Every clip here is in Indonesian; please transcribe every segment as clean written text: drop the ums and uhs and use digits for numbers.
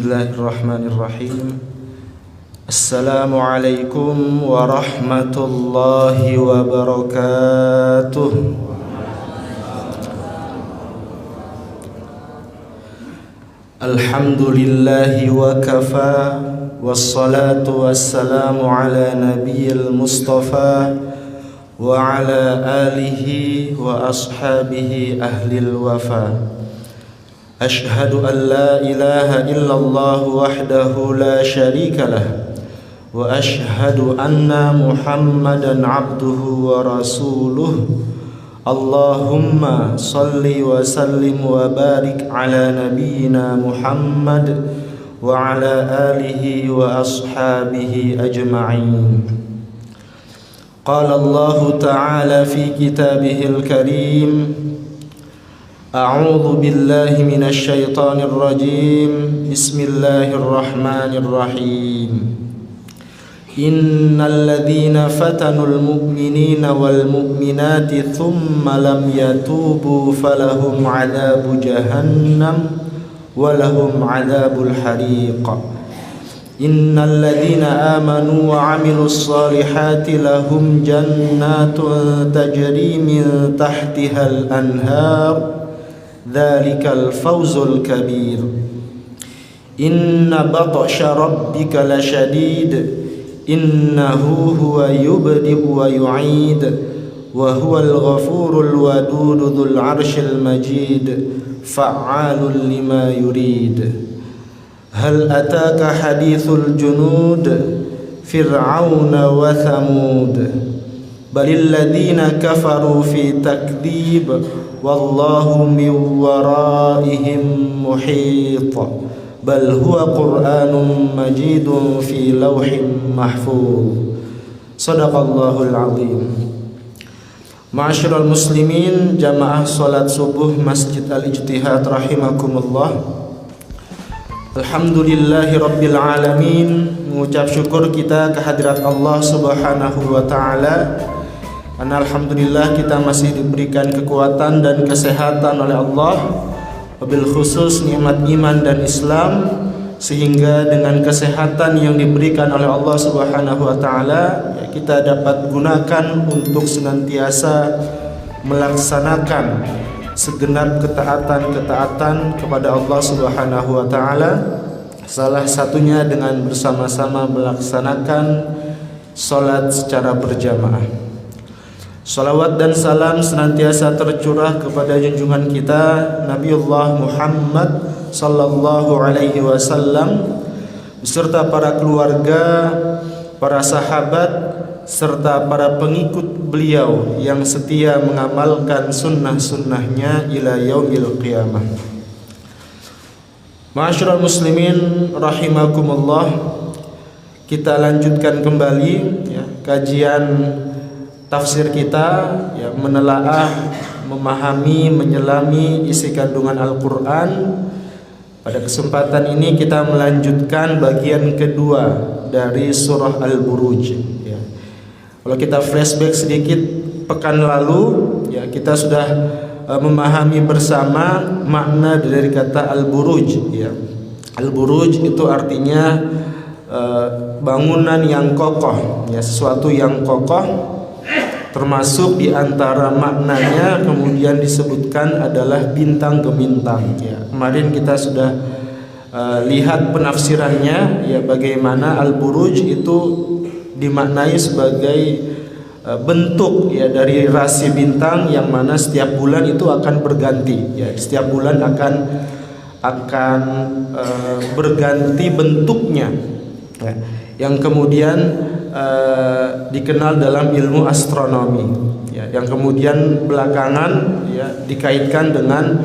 Bismillahirrahmanirrahim. Assalamualaikum warahmatullahi wabarakatuh. Alhamdulillahi wa kafa, wassalatu wassalamu ala nabiyil mustafa wa ala alihi wa ashabihi ahlil wafa. Ashhadu an la ilaha illallah wahdahu la syarika lah, wa ashhadu anna Muhammadan abduhu wa rasuluh. Allahumma salli wa sallim wa barik ala nabiyyina Muhammad wa ala alihi wa ashabihi ajma'in. Qala Allah ta'ala fi kitabihil karim, A'udzu billahi minasy syaithanir rajim. Bismillahirrahmanirrahim. Innal ladzina fatanul mu'minina wal mu'minati tsumma lam yatubu falahum 'adzabu jahannam wa lahum 'adzabul hariq. Innal ladzina amanu wa 'amilus solihati lahum jannatun tajri min tahtihal anhar. Dzalikal fawzul kabir. Inna batsha rabbika lasyadid. Innahu huwa yubdi'u wa yu'id wa huwal ghafurul wadud dzul 'arsyil majid fa'alun lima yurid. Hal ataka hadithul junud fir'auna wa thamud balil ladzina kafaru fi takdzib wallahu min waraihim muhit bal huwa qur'anun majidun fi lawhin mahfuz. Shadaqallahul azim. Ma'asyiral muslimin, jamaah salat subuh Masjid Al-Ijtihad rahimakumullah. Alhamdulillahi rabbil alamin. Mengucap syukur kita kehadirat Allah subhanahu wa ta'ala, karena alhamdulillah kita masih diberikan kekuatan dan kesehatan oleh Allah, wabil khusus nikmat iman dan Islam, sehingga dengan kesehatan yang diberikan oleh Allah subhanahu wa ta'ala, ya, kita dapat gunakan untuk senantiasa melaksanakan segenap ketaatan-ketaatan kepada Allah subhanahu wa ta'ala. Salah satunya dengan bersama-sama melaksanakan salat secara berjamaah. Salawat dan salam senantiasa tercurah kepada junjungan kita Nabiullah Muhammad sallallahu alaihi wasallam beserta para keluarga, para sahabat serta para pengikut beliau yang setia mengamalkan sunnah-sunnahnya ila yaumil qiyamah. Ma'asyiral muslimin rahimakumullah, kita lanjutkan kembali ya, kajian tafsir kita, ya, menelaah, memahami, menyelami isi kandungan Al-Quran. Pada kesempatan ini kita melanjutkan bagian kedua dari surah Al-Buruj ya. Kalau kita flashback sedikit pekan lalu ya, kita sudah memahami bersama makna dari kata Al-Buruj ya. Al-Buruj itu artinya bangunan yang kokoh ya, sesuatu yang kokoh. Termasuk di antara maknanya kemudian disebutkan adalah bintang gemintang ya. Kemarin kita sudah lihat penafsirannya ya, bagaimana Al-Buruj itu dimaknai sebagai bentuk ya dari rasi bintang yang mana setiap bulan itu akan berganti ya. Setiap bulan akan berganti bentuknya ya, yang kemudian dikenal dalam ilmu astronomi ya, yang kemudian belakangan ya dikaitkan dengan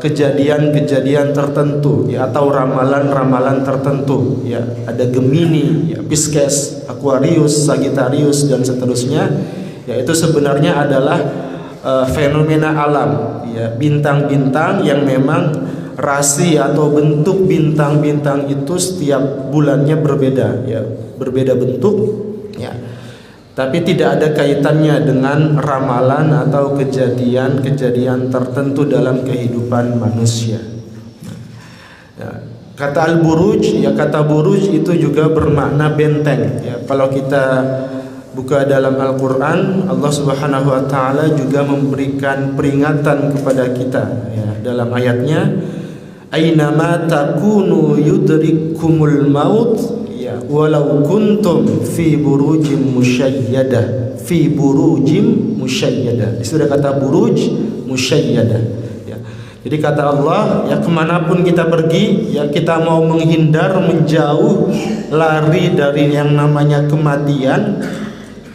kejadian-kejadian tertentu ya, atau ramalan-ramalan tertentu ya. Ada Gemini ya, Pisces, Aquarius, Sagittarius dan seterusnya ya. Itu sebenarnya adalah fenomena alam ya, bintang-bintang yang memang rasi atau bentuk bintang-bintang itu setiap bulannya berbeda ya, berbeda bentuk ya. Tapi tidak ada kaitannya dengan ramalan atau kejadian-kejadian tertentu dalam kehidupan manusia. Ya, Kata al-buruj, ya kata buruj itu juga bermakna benteng. Ya, kalau kita buka dalam Al-Quran, Allah Subhanahu Wa Taala juga memberikan peringatan kepada kita. Ya, dalam ayatnya, Aynama takunu yudrikumul maut, ya, walau kuntum fi burujim musyayyadah, fi burujim musyayyadah. Sudah kata buruj musyayyadah. Jadi kata Allah, ya kemanapun kita pergi, ya kita mau menghindar, menjauh, lari dari yang namanya kematian,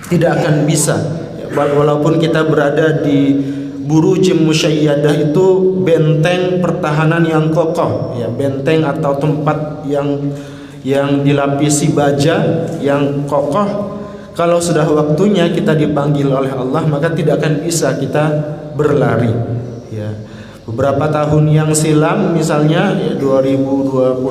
tidak akan bisa. Ya, walaupun kita berada di burujim musyayyadah, itu benteng pertahanan yang kokoh, ya benteng atau tempat yang dilapisi baja yang kokoh. Kalau sudah waktunya kita dipanggil oleh Allah, maka tidak akan bisa kita berlari. Ya. Beberapa tahun yang silam, misalnya ya 2021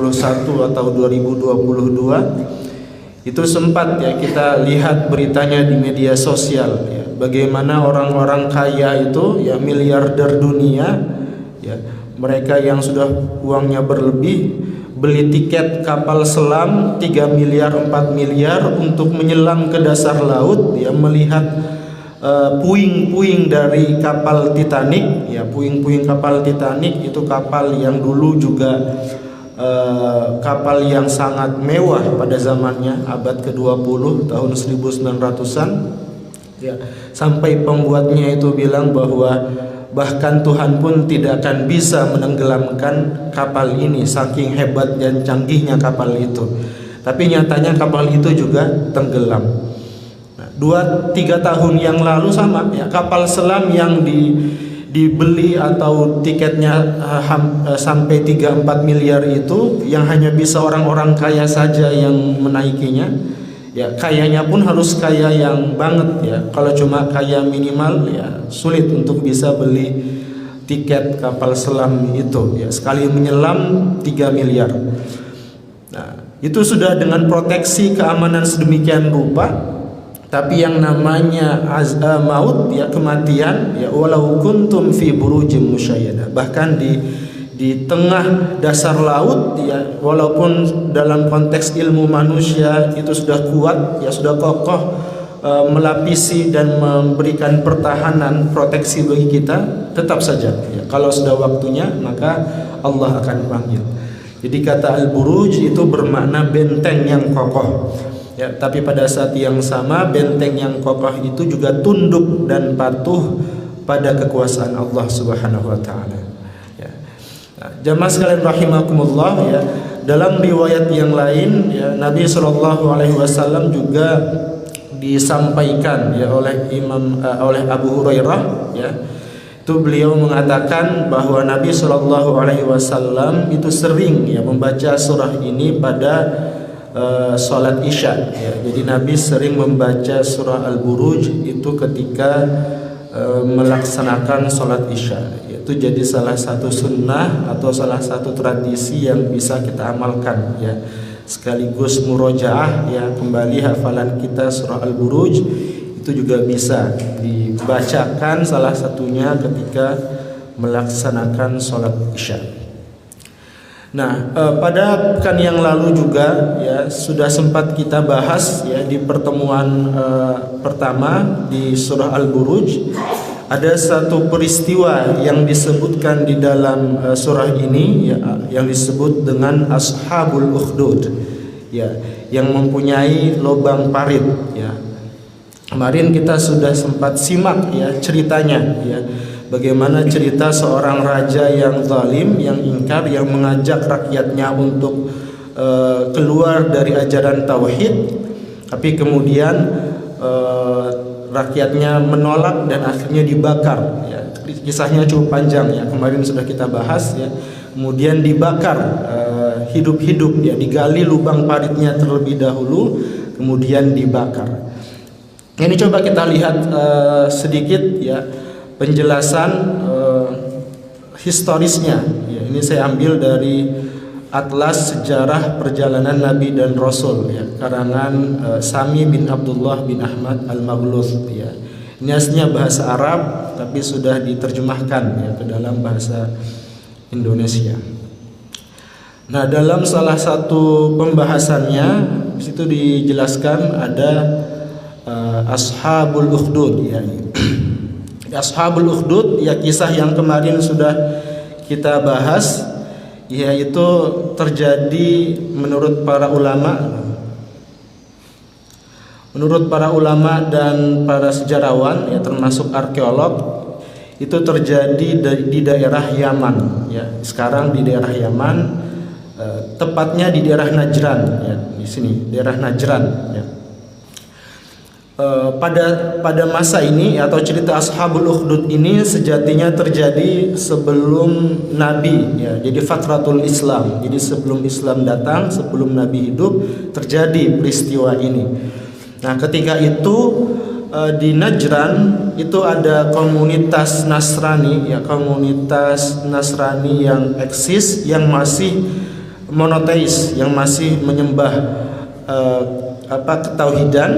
atau 2022, itu sempat ya kita lihat beritanya di media sosial, ya, bagaimana orang-orang kaya itu, ya miliarder dunia, ya mereka yang sudah uangnya berlebih, beli tiket kapal selam 3 miliar 4 miliar untuk menyelam ke dasar laut, ya melihat puing-puing dari kapal Titanic. Ya, puing-puing kapal Titanic itu kapal yang dulu juga kapal yang sangat mewah pada zamannya, abad ke-20 tahun 1900-an. Ya, sampai pembuatnya itu bilang bahwa bahkan Tuhan pun tidak akan bisa menenggelamkan kapal ini, saking hebat dan canggihnya kapal itu. Tapi nyatanya kapal itu juga tenggelam. 2-3 tahun yang lalu sama, ya, kapal selam yang dibeli atau tiketnya sampai 3-4 miliar itu, yang hanya bisa orang-orang kaya saja yang menaikinya. Ya, kayanya pun harus kaya yang banget, ya. Kalau cuma kaya minimal, ya sulit untuk bisa beli tiket kapal selam itu. Ya, sekali menyelam 3 miliar. Nah, itu sudah dengan proteksi keamanan sedemikian rupa. Tapi yang namanya maut, ya kematian, ya walau kuntum fi burujim musyayyadah, bahkan di tengah dasar laut, ya walaupun dalam konteks ilmu manusia itu sudah kuat, ya sudah kokoh, melapisi dan memberikan pertahanan proteksi bagi kita, tetap saja, ya kalau sudah waktunya maka Allah akan panggil. Jadi kata al-buruj itu bermakna benteng yang kokoh. Ya, tapi pada saat yang sama benteng yang kokoh itu juga tunduk dan patuh pada kekuasaan Allah Subhanahu Wa Taala. Ya. Nah, jamaah sekalian rahimakumullah, ya dalam riwayat yang lain, ya Nabi Shallallahu Alaihi Wasallam juga disampaikan, ya oleh oleh Abu Hurairah, ya itu beliau mengatakan bahwa Nabi Shallallahu Alaihi Wasallam itu sering, ya membaca surah ini pada sholat isya, ya. Jadi Nabi sering membaca surah Al-Buruj itu ketika melaksanakan sholat isya. Itu jadi salah satu sunnah atau salah satu tradisi yang bisa kita amalkan, ya. Sekaligus murojaah, ya kembali hafalan kita surah Al-Buruj itu juga bisa dibacakan salah satunya ketika melaksanakan sholat isya. Nah, pada pekan yang lalu juga, ya sudah sempat kita bahas, ya di pertemuan pertama di surah Al-Buruj ada satu peristiwa yang disebutkan di dalam surah ini, ya yang disebut dengan Ashabul Ukhdud, ya yang mempunyai lubang parit, ya. Kemarin kita sudah sempat simak, ya ceritanya, ya. Bagaimana cerita seorang raja yang zalim, yang ingkar, yang mengajak rakyatnya untuk keluar dari ajaran tauhid, tapi kemudian rakyatnya menolak dan akhirnya dibakar. Ya, kisahnya cukup panjang, ya kemarin sudah kita bahas, ya. Kemudian dibakar hidup-hidup, ya digali lubang paritnya terlebih dahulu, kemudian dibakar. Ini coba kita lihat sedikit, ya penjelasan historisnya, ya, ini saya ambil dari Atlas Sejarah Perjalanan Nabi dan Rasul, ya, karangan Sami bin Abdullah bin Ahmad Al-Maghluth, ya. Ini aslinya bahasa Arab tapi sudah diterjemahkan, ya, ke dalam bahasa Indonesia. Nah, dalam salah satu pembahasannya di situ dijelaskan ada Ashabul Ukhdud ya. Ashabul Ukhdud ya, kisah yang kemarin sudah kita bahas, yaitu terjadi menurut para ulama dan para sejarawan ya, termasuk arkeolog, itu terjadi di daerah Yaman ya. Sekarang di daerah Yaman, tepatnya di daerah Najran ya, di sini daerah Najran ya. Pada masa ini atau cerita Ashabul Ukhdud ini sejatinya terjadi sebelum Nabi ya. Jadi fatratul Islam. Jadi sebelum Islam datang, sebelum Nabi hidup, terjadi peristiwa ini. Nah, ketika itu di Najran itu ada komunitas Nasrani ya, komunitas Nasrani yang eksis, yang masih monoteis, yang masih menyembah ketauhidan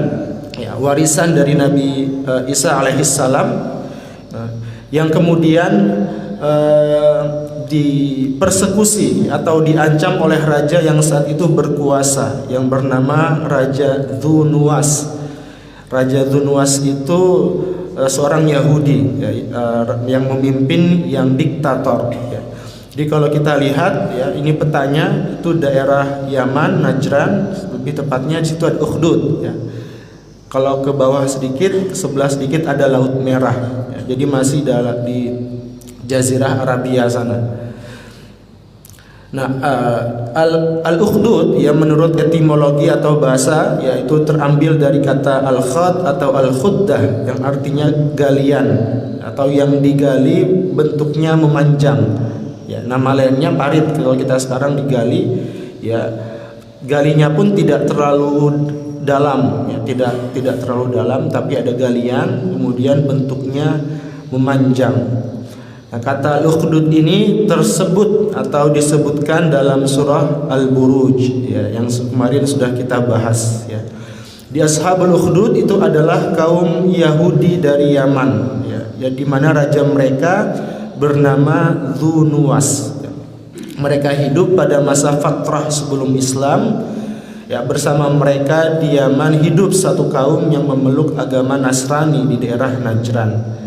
ya, warisan dari Nabi Isa alaihissalam, yang kemudian dipersekusi atau diancam oleh raja yang saat itu berkuasa, yang bernama Raja Dzunnuwas. Raja Dzunnuwas itu seorang Yahudi ya, yang memimpin, yang diktator ya. Jadi kalau kita lihat ya, ini petanya itu daerah Yaman, Najran, lebih tepatnya di situ ada Ukhdud ya. Kalau ke bawah sedikit, ke sebelah sedikit ada Laut Merah ya. Jadi masih di Jazirah Arabia sana. Nah, al-ukhdud ya, menurut etimologi atau bahasa yaitu terambil dari kata al-khad atau al-khuddah yang artinya galian atau yang digali bentuknya memanjang. Ya, nama lainnya parit. Kalau kita sekarang digali ya, galinya pun tidak terlalu dalam ya, tidak terlalu dalam, tapi ada galian kemudian bentuknya memanjang. Nah, kata al-ukhdud ini tersebut atau disebutkan dalam surah Al-Buruj ya, yang kemarin sudah kita bahas ya. Di Ashabul Ukhdud itu adalah kaum Yahudi dari Yaman ya, di mana raja mereka bernama Dzunnuwas ya. Mereka hidup pada masa fatrah sebelum Islam ya. Bersama mereka di Yaman hidup satu kaum yang memeluk agama Nasrani di daerah Najran.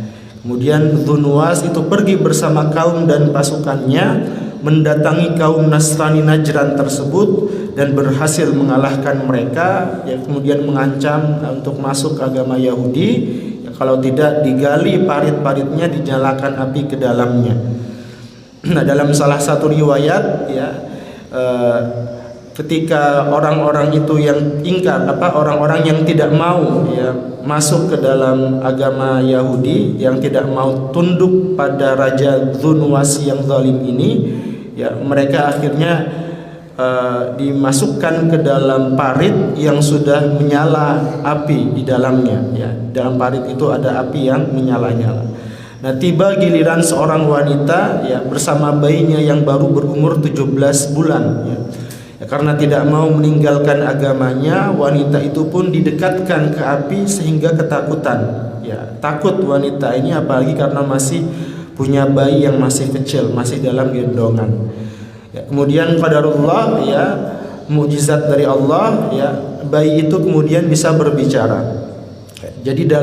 Kemudian Dzunnuwas itu pergi bersama kaum dan pasukannya mendatangi kaum Nasrani Najran tersebut dan berhasil mengalahkan mereka ya, kemudian mengancam untuk masuk ke agama Yahudi ya, kalau tidak digali parit-paritnya, dinyalakan api ke dalamnya. Nah, dalam salah satu riwayat ya, ketika orang-orang itu yang ingkar orang-orang yang tidak mau ya masuk ke dalam agama Yahudi, yang tidak mau tunduk pada Raja Dzunnuwas yang zalim ini ya, mereka akhirnya dimasukkan ke dalam parit yang sudah menyala api di dalamnya ya. Dalam parit itu ada api yang menyala-nyala. Nah, tiba giliran seorang wanita ya bersama bayinya yang baru berumur 17 bulan ya. Ya, karena tidak mau meninggalkan agamanya, wanita itu pun didekatkan ke api sehingga ketakutan. Ya, takut wanita ini apalagi karena masih punya bayi yang masih kecil, masih dalam gendongan. Ya, kemudian qadarullah ya, mukjizat dari Allah ya, bayi itu kemudian bisa berbicara. Ya, jadi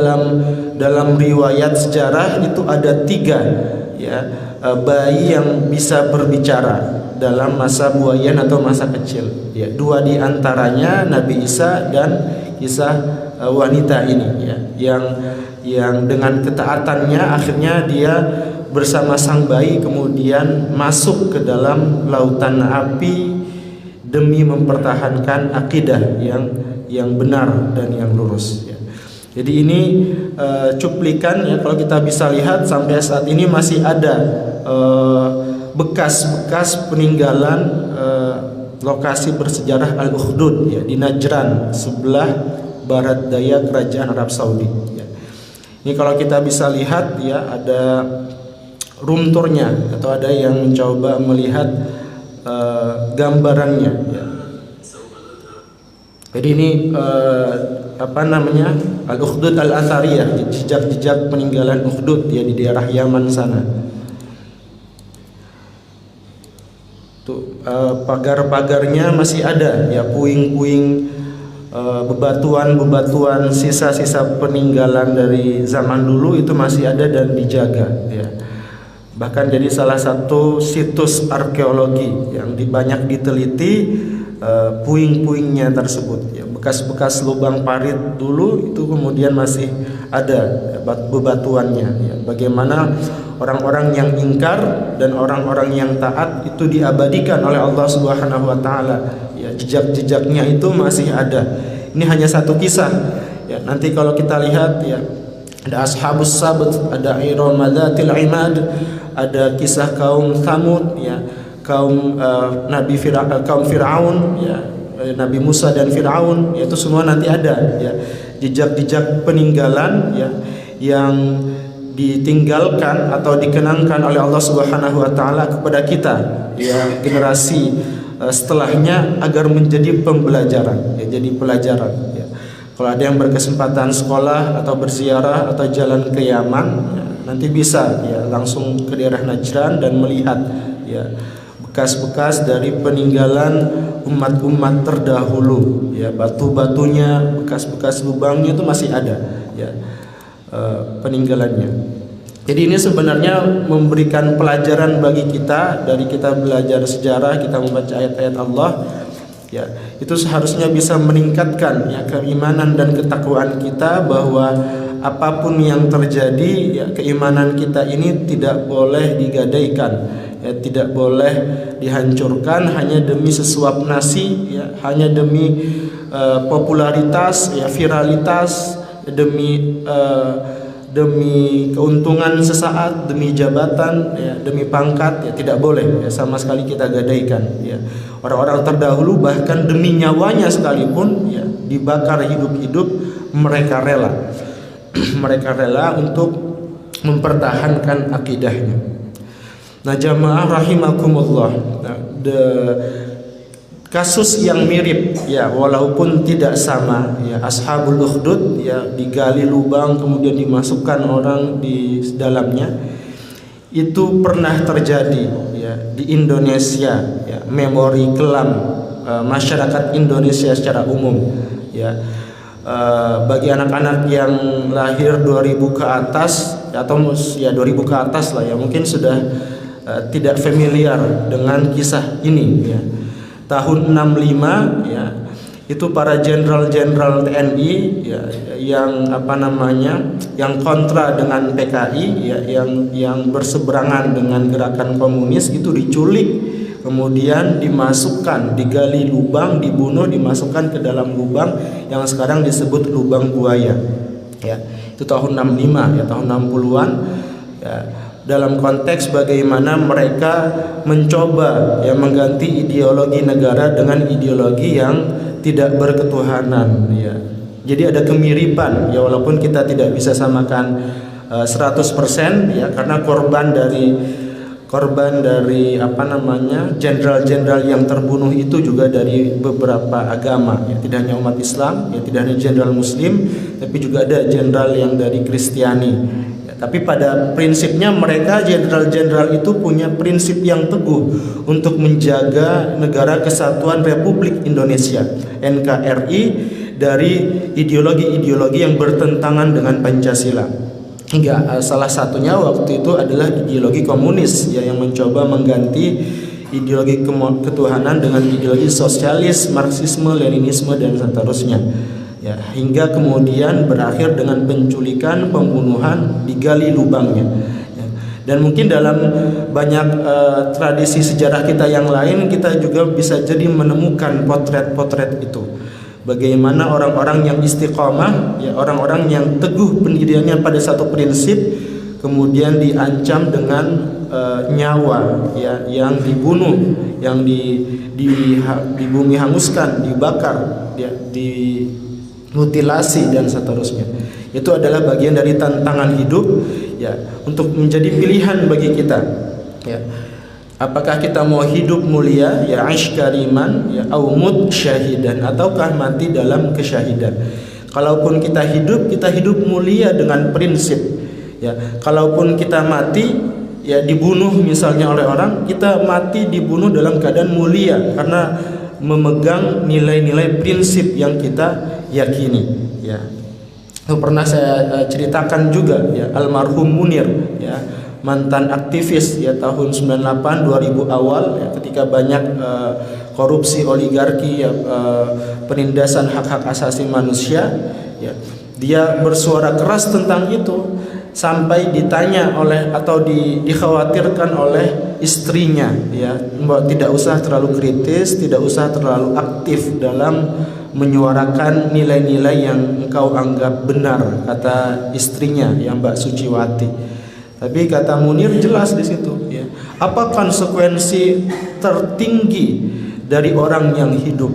dalam riwayat sejarah itu ada 3 ya, bayi yang bisa berbicara dalam masa buayan atau masa kecil ya. 2 di antaranya Nabi Isa dan kisah wanita ini ya, yang dengan ketaatannya akhirnya dia bersama sang bayi kemudian masuk ke dalam lautan api demi mempertahankan akidah yang benar dan yang lurus ya. Jadi ini cuplikan ya, kalau kita bisa lihat sampai saat ini masih ada bekas-bekas peninggalan lokasi bersejarah Al-Ukhdud ya, di Najran sebelah barat daya kerajaan Arab Saudi ya. Ini kalau kita bisa lihat ya, ada room tournya atau ada yang mencoba melihat gambarannya ya. Jadi ini Al-Ukhdud Al-Athariyah, jejak-jejak peninggalan Ukhdud ya di daerah Yaman sana. Tuh pagar-pagarnya masih ada ya, puing-puing, bebatuan-bebatuan, sisa-sisa peninggalan dari zaman dulu itu masih ada dan dijaga ya. Bahkan jadi salah satu situs arkeologi yang banyak diteliti puing-puingnya tersebut ya. Bekas-bekas lubang parit dulu itu kemudian masih ada bebatuannya ya. Bagaimana orang-orang yang ingkar dan orang-orang yang taat itu diabadikan oleh Allah Subhanahu wa taala ya, jejak-jejaknya itu masih ada. Ini hanya satu kisah ya. Nanti kalau kita lihat ya, ada Ashabus Sabt, ada Iram Madzatil Imad, ada kisah kaum Tsamud ya, kaum kaum Firaun ya, Nabi Musa dan Firaun, itu semua nanti ada ya, jejak-jejak peninggalan ya yang ditinggalkan atau dikenangkan oleh Allah Subhanahu wa taala kepada kita ya, generasi setelahnya, agar menjadi pembelajaran ya, jadi pelajaran ya. Kalau ada yang berkesempatan sekolah atau berziarah atau jalan ke Yaman ya, nanti bisa ya langsung ke daerah Najran dan melihat ya bekas-bekas dari peninggalan umat-umat terdahulu ya, batu-batunya, bekas-bekas lubangnya itu masih ada ya, peninggalannya. Jadi ini sebenarnya memberikan pelajaran bagi kita, dari kita belajar sejarah, kita membaca ayat-ayat Allah ya, itu seharusnya bisa meningkatkan ya keimanan dan ketakwaan kita, bahwa apapun yang terjadi ya, keimanan kita ini tidak boleh digadaikan ya, tidak boleh dihancurkan hanya demi sesuap nasi ya, hanya demi popularitas ya, viralitas, demi keuntungan sesaat, demi jabatan ya, demi pangkat ya, tidak boleh ya, sama sekali kita gadaikan ya. Orang-orang terdahulu bahkan demi nyawanya sekalipun ya, dibakar hidup-hidup, mereka rela mereka rela untuk mempertahankan akidahnya. Nah, jamaah rahimakumullah, nah, kasus yang mirip ya, walaupun tidak sama ya, Ashabul Ukhdud ya, digali lubang kemudian dimasukkan orang di dalamnya, itu pernah terjadi ya di Indonesia ya, memori kelam masyarakat Indonesia secara umum ya. Bagi anak-anak yang lahir 2000 ke atas atau ya 2000 ke atas lah ya, mungkin sudah tidak familiar dengan kisah ini ya. Tahun 65 ya, itu para jenderal-jenderal TNI ya, yang yang kontra dengan PKI ya, yang berseberangan dengan gerakan komunis, itu diculik, kemudian dimasukkan, digali lubang, dibunuh, dimasukkan ke dalam lubang yang sekarang disebut lubang buaya ya. Itu tahun 65 ya, tahun 60-an ya, dalam konteks bagaimana mereka mencoba ya mengganti ideologi negara dengan ideologi yang tidak berketuhanan ya. Jadi ada kemiripan ya, walaupun kita tidak bisa samakan 100% ya, karena korban dari jenderal-jenderal yang terbunuh itu juga dari beberapa agama ya, tidak hanya umat Islam ya, tidak hanya jenderal Muslim, tapi juga ada jenderal yang dari Kristiani. Tapi pada prinsipnya mereka, jenderal-jenderal itu punya prinsip yang teguh untuk menjaga Negara Kesatuan Republik Indonesia NKRI dari ideologi-ideologi yang bertentangan dengan Pancasila. Hingga salah satunya waktu itu adalah ideologi komunis ya, yang mencoba mengganti ideologi ketuhanan dengan ideologi sosialis, Marxisme, Leninisme dan seterusnya. Ya, hingga kemudian berakhir dengan penculikan, pembunuhan, digali lubangnya ya. Dan mungkin dalam banyak tradisi sejarah kita yang lain, kita juga bisa jadi menemukan potret-potret itu. Bagaimana orang-orang yang istiqomah ya, orang-orang yang teguh pendiriannya pada satu prinsip, kemudian diancam dengan nyawa ya, yang dibunuh, yang di bumi hanguskan, dibakar ya, mutilasi dan seterusnya. Itu adalah bagian dari tantangan hidup ya, untuk menjadi pilihan bagi kita ya. Apakah kita mau hidup mulia ya, aish kariman ya, au mut syahidan, ataukah mati dalam kesyahidan. Kalaupun kita hidup mulia dengan prinsip ya. Kalaupun kita mati ya dibunuh misalnya oleh orang, kita mati dibunuh dalam keadaan mulia karena memegang nilai-nilai prinsip yang kita yakini ya. Itu pernah saya ceritakan juga ya, almarhum Munir ya, mantan aktivis ya tahun 98 2000 awal ya, ketika banyak korupsi oligarki ya, penindasan hak-hak asasi manusia ya, dia bersuara keras tentang itu sampai ditanya oleh atau dikhawatirkan oleh istrinya ya, tidak usah terlalu kritis, tidak usah terlalu aktif dalam menyuarakan nilai-nilai yang engkau anggap benar, kata istrinya yang Mbak Suciwati. Tapi kata Munir jelas di situ ya, apa konsekuensi tertinggi dari orang yang hidup?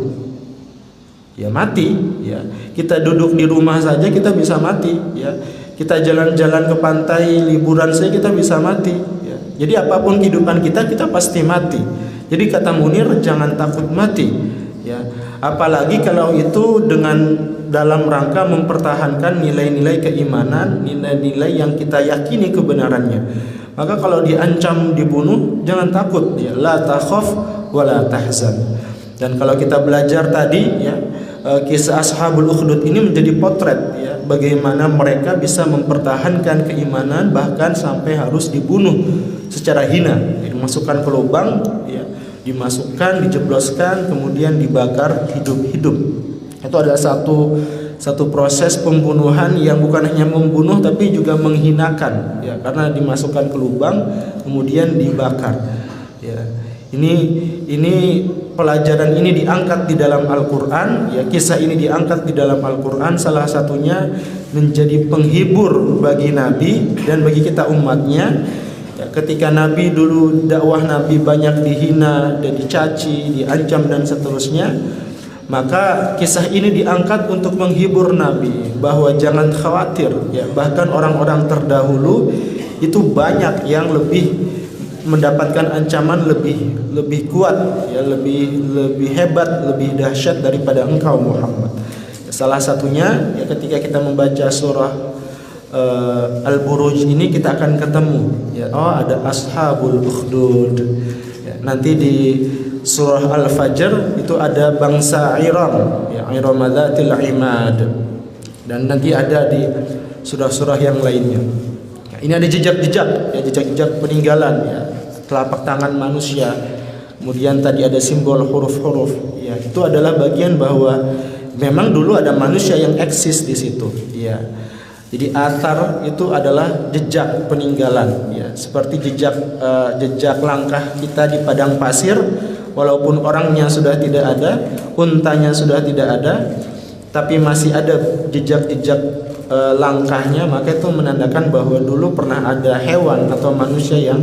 Ya mati ya. Kita duduk di rumah saja kita bisa mati ya. Kita jalan-jalan ke pantai, liburan saja kita bisa mati ya. Jadi apapun kehidupan kita pasti mati. Jadi kata Munir jangan takut mati ya. Apalagi kalau itu dengan dalam rangka mempertahankan nilai-nilai keimanan, nilai-nilai yang kita yakini kebenarannya. Maka kalau diancam dibunuh jangan takut ya, la takhaf wa la tahzan. Dan kalau kita belajar tadi ya, kisah Ashabul Ukhdud ini menjadi potret ya, bagaimana mereka bisa mempertahankan keimanan bahkan sampai harus dibunuh secara hina, dimasukkan ke lubang ya, dimasukkan, dijebloskan, kemudian dibakar hidup-hidup. Itu adalah satu proses pembunuhan yang bukan hanya membunuh tapi juga menghinakan ya, karena dimasukkan ke lubang kemudian dibakar ya. Ini pelajaran ini diangkat di dalam Al-Qur'an ya, kisah ini diangkat di dalam Al-Qur'an, salah satunya menjadi penghibur bagi Nabi dan bagi kita umatnya ya, ketika Nabi dulu dakwah Nabi banyak dihina dan dicaci, diancam dan seterusnya. Maka kisah ini diangkat untuk menghibur Nabi bahwa jangan khawatir ya, bahkan orang-orang terdahulu itu banyak yang lebih mendapatkan ancaman lebih kuat ya, lebih hebat, lebih dahsyat daripada engkau Muhammad. Salah satunya ya, ketika kita membaca surah Al-Buruj ini kita akan ketemu ya, oh ada Ashabul Ukhdud ya, nanti di surah Al-Fajr itu ada bangsa Iram ya, Iramadatil Imad, dan nanti ada di surah-surah yang lainnya ya, ini ada jejak-jejak ya, jejak-jejak peninggalan ya, telapak tangan manusia, kemudian tadi ada simbol huruf-huruf ya, itu adalah bagian bahwa memang dulu ada manusia yang eksis di situ ya. Jadi athar itu adalah jejak peninggalan ya, seperti jejak langkah kita di padang pasir, walaupun orangnya sudah tidak ada, untanya sudah tidak ada, tapi masih ada jejak-jejak langkahnya, maka itu menandakan bahwa dulu pernah ada hewan atau manusia yang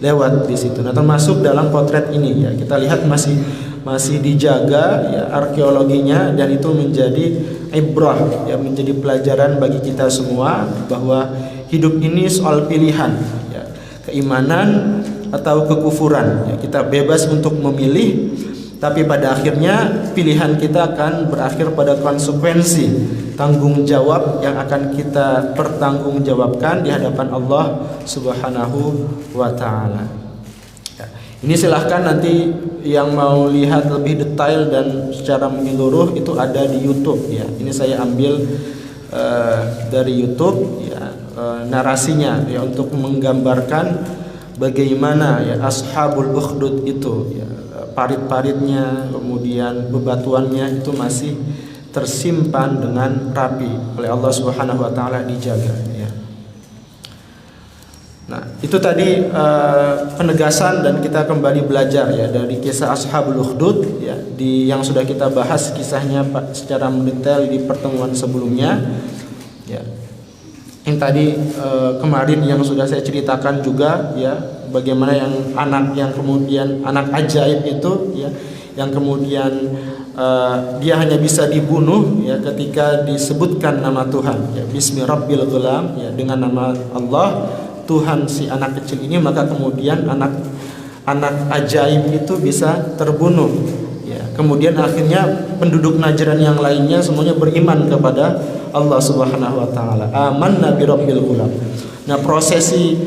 lewat di situ. Nah, termasuk dalam potret ini ya, kita lihat masih dijaga ya arkeologinya, dan itu menjadi ibrah ya, menjadi pelajaran bagi kita semua bahwa hidup ini soal pilihan ya, keimanan atau kekufuran ya, kita bebas untuk memilih, tapi pada akhirnya pilihan kita akan berakhir pada konsekuensi tanggung jawab yang akan kita pertanggungjawabkan di hadapan Allah Subhanahu wa taala. Ya, ini silahkan nanti yang mau lihat lebih detail dan secara menyeluruh itu ada di YouTube ya. Ini saya ambil dari YouTube ya, narasinya ya, untuk menggambarkan bagaimana ya Ashabul Ukhdud itu ya, parit-paritnya kemudian bebatuannya itu masih tersimpan dengan rapi oleh Allah Subhanahu wa taala, dijaga ya. Nah, itu tadi penegasan, dan kita kembali belajar ya dari kisah Ashabul Ukhdud ya, yang sudah kita bahas kisahnya secara mendetail di pertemuan sebelumnya ya. Yang tadi kemarin yang sudah saya ceritakan juga ya, bagaimana yang kemudian anak ajaib itu ya, yang kemudian dia hanya bisa dibunuh ya ketika disebutkan nama Tuhan ya, Bismi Rabbil Ghulam ya, dengan nama Allah Tuhan si anak kecil ini, maka kemudian anak ajaib itu bisa terbunuh ya. Kemudian akhirnya penduduk Najran yang lainnya semuanya beriman kepada Allah Subhanahu wa taala. Amanna bi Rabbil Ghulam. Nah, prosesi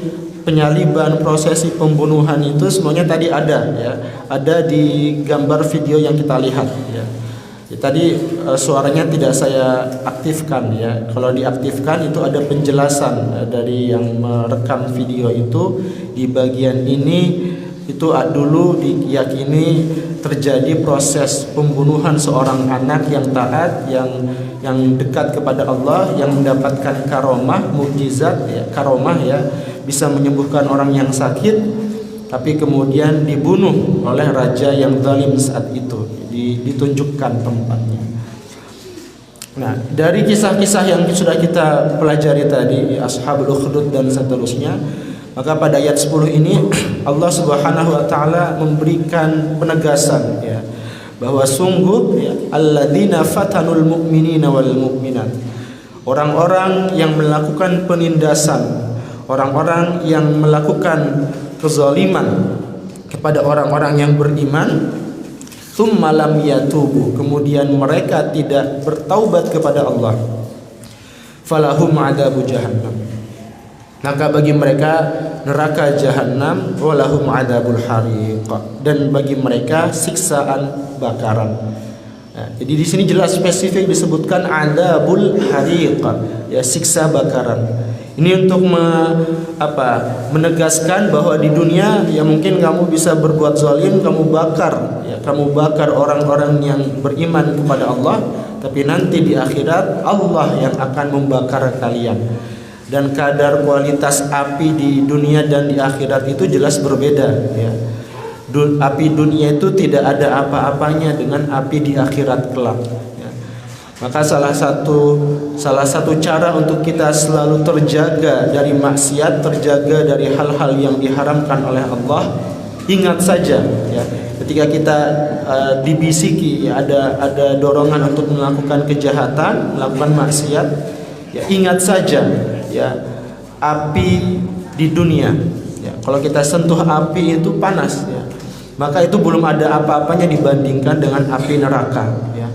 penyaliban, prosesi pembunuhan itu semuanya tadi ada ya. Ada di gambar video yang kita lihat ya. Tadi suaranya tidak saya aktifkan ya. Kalau diaktifkan itu ada penjelasan dari yang merekam video itu di bagian ini. Itu dulu diyakini terjadi proses pembunuhan seorang anak yang taat, yang dekat kepada Allah, yang mendapatkan karomah, mukjizat ya, karomah ya, bisa menyembuhkan orang yang sakit, tapi kemudian dibunuh oleh raja yang zalim saat itu. Ditunjukkan tempatnya. Nah, dari kisah-kisah yang sudah kita pelajari tadi, Ashabul Ukhdud dan seterusnya, maka pada ayat 10 ini Allah Subhanahu wa taala memberikan penegasan ya, bahwa sungguh ya, alladzina fatanul mu'minina wal mu'minat. Orang-orang yang melakukan penindasan, orang-orang yang melakukan kezaliman kepada orang-orang yang beriman, tsumma lam yatubu, kemudian mereka tidak bertaubat kepada Allah, falahum adabu jahannam, maka bagi mereka neraka jahanam, walahum adabul hariq, dan bagi mereka siksaan bakaran. Nah, jadi di sini jelas spesifik disebutkan adabul hariq ya, siksa bakaran. Ini untuk menegaskan bahwa di dunia ya mungkin kamu bisa berbuat zalim, kamu bakar orang-orang yang beriman kepada Allah, tapi nanti di akhirat Allah yang akan membakar kalian. Dan kadar kualitas api di dunia dan di akhirat itu jelas berbeda ya. Api dunia itu tidak ada apa-apanya dengan api di akhirat kelak. Maka salah satu cara untuk kita selalu terjaga dari maksiat, terjaga dari hal-hal yang diharamkan oleh Allah, ingat saja ya, ketika kita dibisiki ya, ada dorongan untuk melakukan kejahatan, melakukan maksiat, ya ingat saja ya, api di dunia ya, kalau kita sentuh api itu panas ya, maka itu belum ada apa-apanya dibandingkan dengan api neraka ya.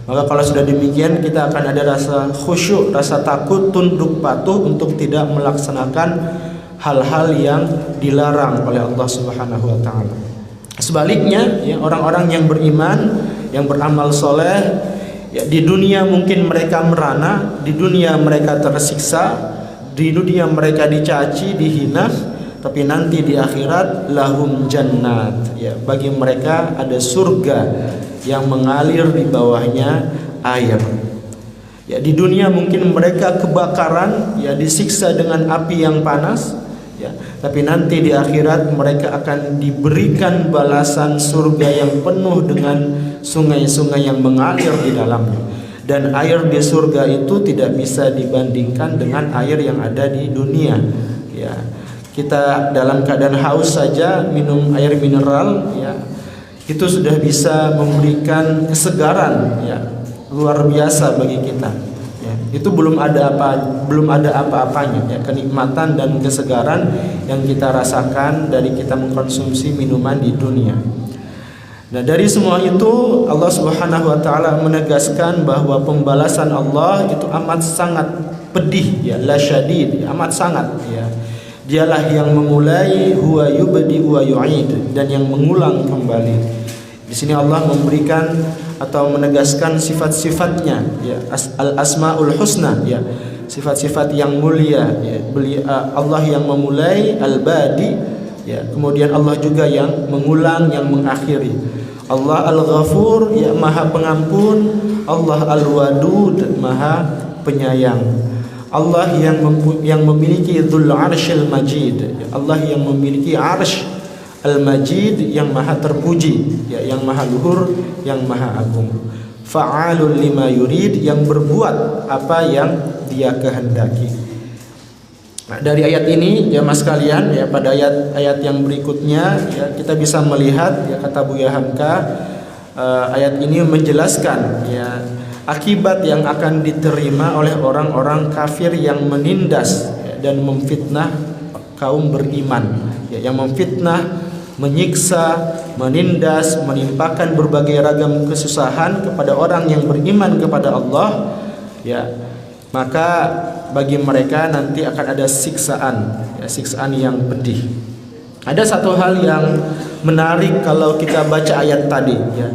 Maka kalau sudah demikian, kita akan ada rasa khusyuk, rasa takut, tunduk patuh untuk tidak melaksanakan hal-hal yang dilarang oleh Allah Subhanahu wa taala. Sebaliknya, ya, orang-orang yang beriman, yang beramal soleh, ya, di dunia mungkin mereka merana, di dunia mereka tersiksa, di dunia mereka dicaci, dihina, tapi nanti di akhirat lahum jannat, ya, bagi mereka ada surga yang mengalir di bawahnya air. Ya, di dunia mungkin mereka kebakaran, ya, disiksa dengan api yang panas, ya, tapi nanti di akhirat mereka akan diberikan balasan surga yang penuh dengan sungai-sungai yang mengalir di dalamnya. Dan air di surga itu tidak bisa dibandingkan dengan air yang ada di dunia. Ya, kita dalam keadaan haus saja minum air mineral, ya, itu sudah bisa memberikan kesegaran ya, luar biasa bagi kita ya. Itu belum ada apa-apanya ya, kenikmatan dan kesegaran yang kita rasakan dari kita mengkonsumsi minuman di dunia. Nah, dari semua itu Allah Subhanahu wa taala menegaskan bahwa pembalasan Allah itu amat sangat pedih ya, la syadid, amat sangat ya. Dialah yang memulai, huwa yubdi wa yu'id, dan yang mengulang kembali. Di sini Allah memberikan atau menegaskan sifat-sifatnya ya, al-asmaul husna ya, sifat-sifat yang mulia ya. Allah yang memulai, al-badi ya, kemudian Allah juga yang mengulang, yang mengakhiri. Allah al-ghafur ya, maha pengampun, Allah al-wadud, maha penyayang. Allah yang memiliki Dzul Arsyil Majid, Allah yang memiliki Arsy Al-Majid, yang maha terpuji ya, yang maha luhur, yang maha agung. Fa'alul lima yurid, yang berbuat apa yang Dia kehendaki. Nah, dari ayat ini ya mas kalian ya, pada ayat yang berikutnya ya, kita bisa melihat ya, kata Buya Hamka, ayat ini menjelaskan ya akibat yang akan diterima oleh orang-orang kafir yang menindas ya, dan memfitnah kaum beriman ya, yang memfitnah, menyiksa, menindas, menimpakan berbagai ragam kesusahan kepada orang yang beriman kepada Allah ya. Maka bagi mereka nanti akan ada siksaan, ya, siksaan yang pedih. Ada satu hal yang menarik kalau kita baca ayat tadi, ya,